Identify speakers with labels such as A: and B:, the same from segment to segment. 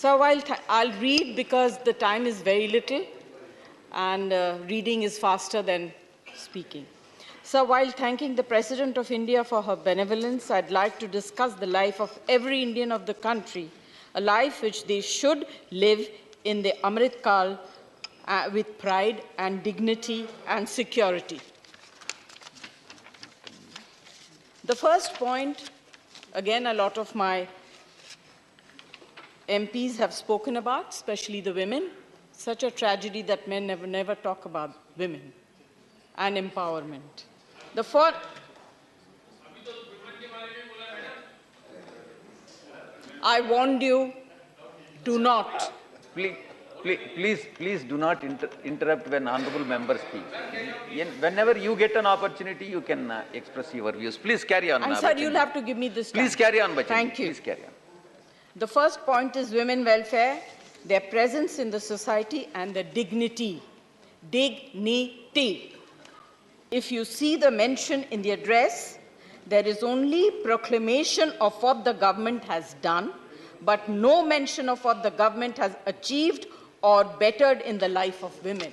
A: So I'll read because the time is very little and reading is faster than speaking. So while thanking the President of India for her benevolence, I'd like to discuss the life of every Indian of the country, a life which they should live in the Amrit Kal with pride and dignity and security. The first point, again, a lot of my MPs have spoken about, especially the women. Such a tragedy that men never talk about women and empowerment. The first, I warned you, do not.
B: Please do not interrupt when honorable members speak. Whenever you get an opportunity, you can express your views. Please carry on.
A: And sir, you'll have to give me this time.
B: Please carry on, Bachchan.
A: Thank you.
B: Please carry on.
A: The first point is women welfare, their presence in the society and their dignity. Dignity. If you see the mention in the address, there is only proclamation of what the government has done, but no mention of what the government has achieved or bettered in the life of women.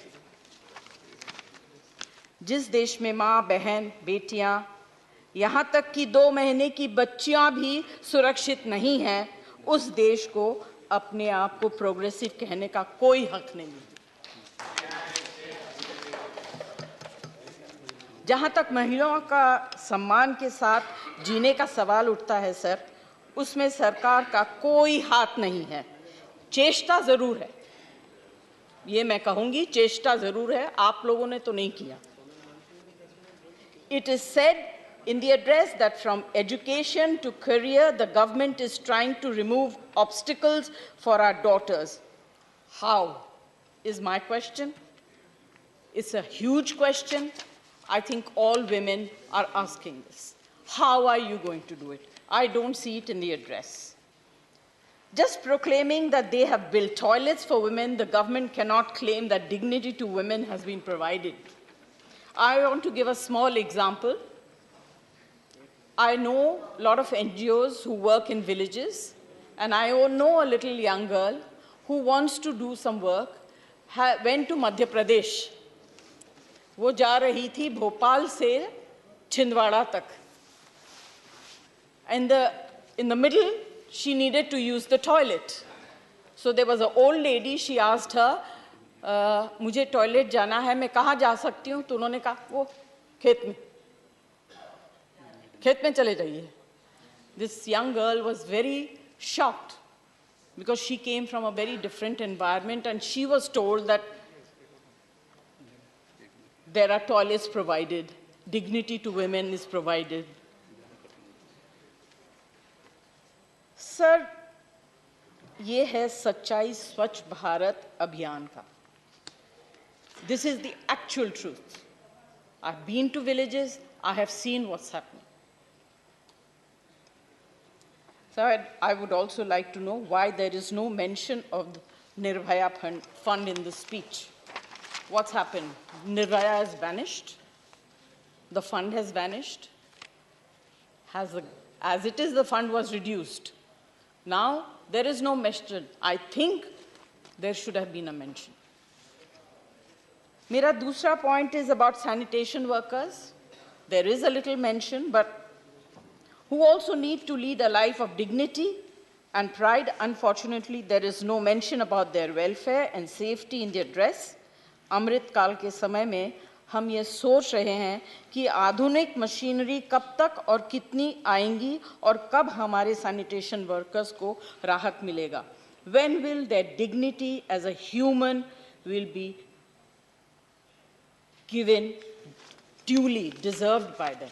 A: जिस देश में माँ, बहन, बेटियां, यहाँ तक कि 2 महीने की बच्चियां भी सुरक्षित नहीं हैं, उस देश को अपने आप को प्रोग्रेसिव कहने का कोई हक नहीं है। जहां तक महिलाओं का सम्मान के साथ जीने का सवाल उठता है सर, उसमें सरकार का कोई हाथ नहीं है। चेष्टा जरूर है, ये मैं कहूंगी, चेष्टा जरूर है, आप लोगों ने तो नहीं किया। It is said in the address that from education to career, the government is trying to remove obstacles for our daughters. How is my question? It's a huge question. I think all women are asking this. How are you going to do it? I don't see it in the address. Just proclaiming that they have built toilets for women, the government cannot claim that dignity to women has been provided. I want to give a small example. I know a lot of NGOs who work in villages, and I know a little young girl who wants to do some work, went to Madhya Pradesh. वो जा रही थी भोपाल से छिंदवाड़ा तक. In the middle, she needed to use the toilet. So there was an old lady, she asked her, मुझे toilet जाना है, मैं कहाँ जा सकती हूँ? तो उन्होंने कहा, वो खेत में चले जाइए. This young girl was very shocked because she came from a very different environment and she was told that there are toilets provided, dignity to women is provided. Sir, ये है सच्चाई स्वच्छ भारत अभियान का. This is the actual truth. I've been to villages, I have seen what's happening. So I would also like to know why there is no mention of the Nirbhaya fund in the speech. What's happened? Nirbhaya has vanished. The fund has vanished. As it is, the fund was reduced. Now, there is no mention. I think there should have been a mention. Mera dusra point is about sanitation workers. There is a little mention, but who also need to lead a life of dignity and pride. Unfortunately, there is no mention about their welfare and safety in the address. अमृत काल के समय में हम ये सोच रहे हैं कि आधुनिक मशीनरी कब तक और कितनी आएंगी और कब हमारे सैनिटेशन वर्कर्स को राहत मिलेगा. When will their dignity as a human will be given duly, deserved by them?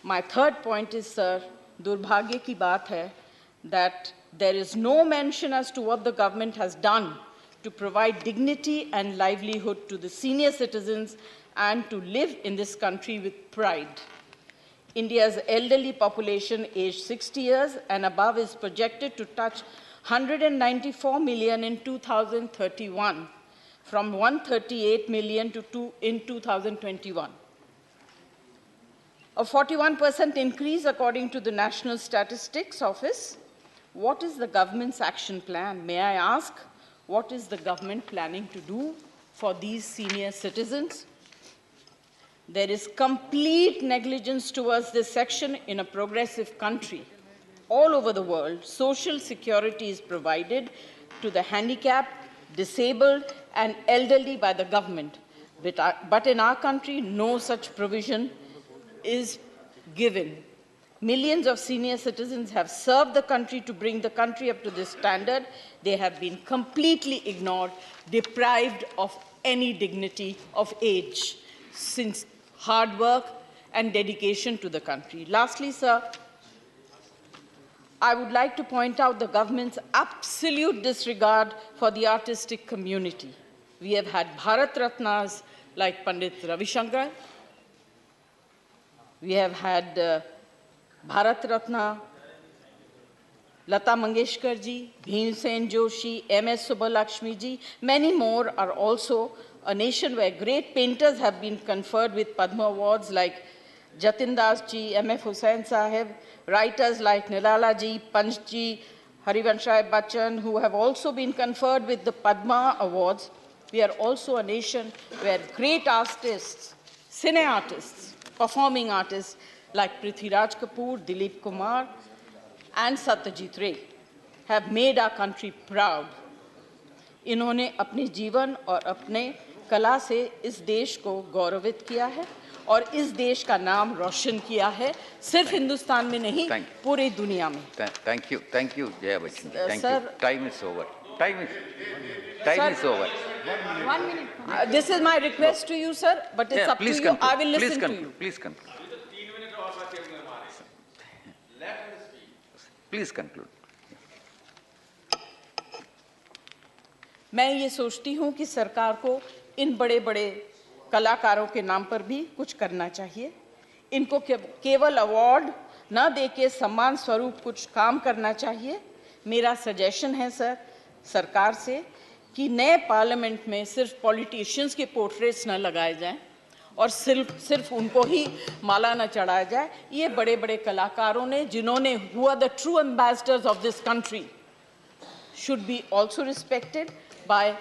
A: My third point is, sir, दुर्भाग्य की बात है that there is no mention as to what the government has done to provide dignity and livelihood to the senior citizens and to live in this country with pride. India's elderly population aged 60 years and above is projected to touch 194 million in 2031, from 138 million in 2021. A 41% increase according to the National Statistics Office. What is the government's action plan? May I ask, what is the government planning to do for these senior citizens? There is complete negligence towards this section in a progressive country. All over the world, social security is provided to the handicapped, disabled, and elderly by the government. But in our country, no such provision is given. Millions of senior citizens have served the country to bring the country up to this standard. They have been completely ignored, deprived of any dignity of age, since hard work and dedication to the country. Lastly, sir, I would like to point out the government's absolute disregard for the artistic community. We have had Bharat Ratnas like Pandit Ravi Shankar. We have had Bharat Ratna Lata Mangeshkar ji, Bhimsen Joshi, M.S. Subbalakshmi ji. Many more are also a nation where great painters have been conferred with Padma Awards like Jatin Das ji, M.F. Hussain Sahib, writers like Nirala ji, Panch ji, Jaya Bachchan, who have also been conferred with the Padma Awards. We are also a nation where great artists, cine artists, performing artists like Prithviraj Kapoor, Dilip Kumar, and Satyajit Ray have made our country proud. इन्होंने अपने जीवन और अपने कला से इस देश को गौरवित किया है और इस देश का नाम रोशन किया है, सिर्फ हिंदुस्तान में नहीं, पूरी दुनिया में.
B: Thank you, Jaya Bachchan. Thank
A: Sir,
B: you. Time is over. Time is over.
A: 1 minute. This is my request to you, sir, but it's up to you.
B: Conclude.
A: I will listen to you.
B: Please conclude. Please conclude.
A: मैं ये सोचती हूँ कि सरकार को इन बड़े बड़े कलाकारों के नाम पर भी कुछ करना चाहिए. इनको केवल अवार्ड न देके सम्मान स्वरूप कुछ काम करना चाहिए. मेरा सजेशन है सर सरकार से कि नए पार्लियामेंट में सिर्फ पॉलिटिशियंस के पोर्ट्रेट्स न लगाए जाएं और सिर्फ उनको ही माला न चढ़ाया जाए. ये बड़े बड़े कलाकारों ने जिन्होंने who are the true ambassadors of this country should be also respected by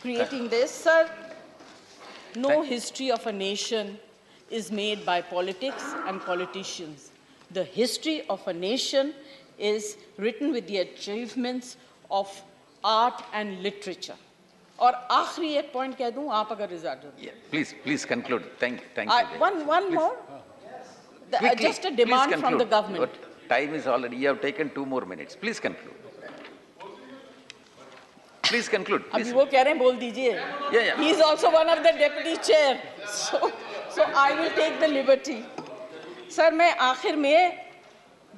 A: creating this. Sir, no history of a nation is made by politics and politicians. The history of a nation is written with the achievements of art and literature. और आखिरी एक point कह दूं, आप अगर result
B: Please conclude. Thank you.
A: One more. Just a demand from the government.
B: Time is already. You have taken 2 more minutes. Please conclude. Please conclude.
A: अभी वो कह रहे हैं बोल दीजिए.
B: Yeah.
A: He is also one of the deputy chair. So I will take the liberty. Sir मैं आखिर में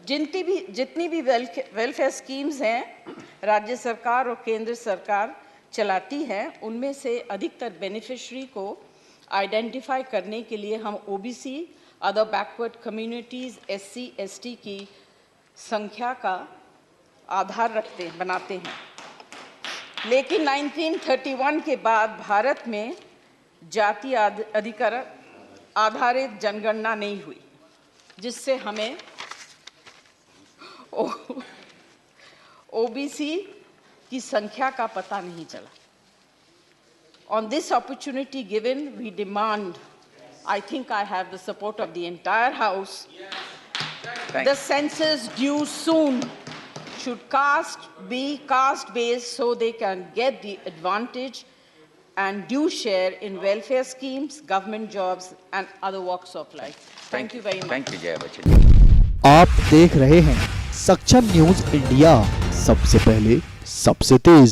A: जितनी भी वेलफेयर स्कीम्स हैं राज्य सरकार और केंद्र सरकार चलाती है, उनमें से अधिकतर बेनिफिशियरी को आइडेंटिफाई करने के लिए हम OBC, other backward communities, SC, ST की संख्या का आधार बनाते हैं. लेकिन 1931 के बाद भारत में जाति अधिकार आधारित जनगणना नहीं हुई, जिससे हमें ओबीसी की संख्या का पता नहीं चला. On this opportunity given, we demand, I think I have the support of the entire House, the census due soon should be caste-based so they can get the advantage and due share in welfare schemes, government jobs and other walks of life. Thank you very much.
B: Thank you, Jaya Bachchan.
C: आप देख रहे हैं सक्षम news India, सबसे पहले सबसे तेज.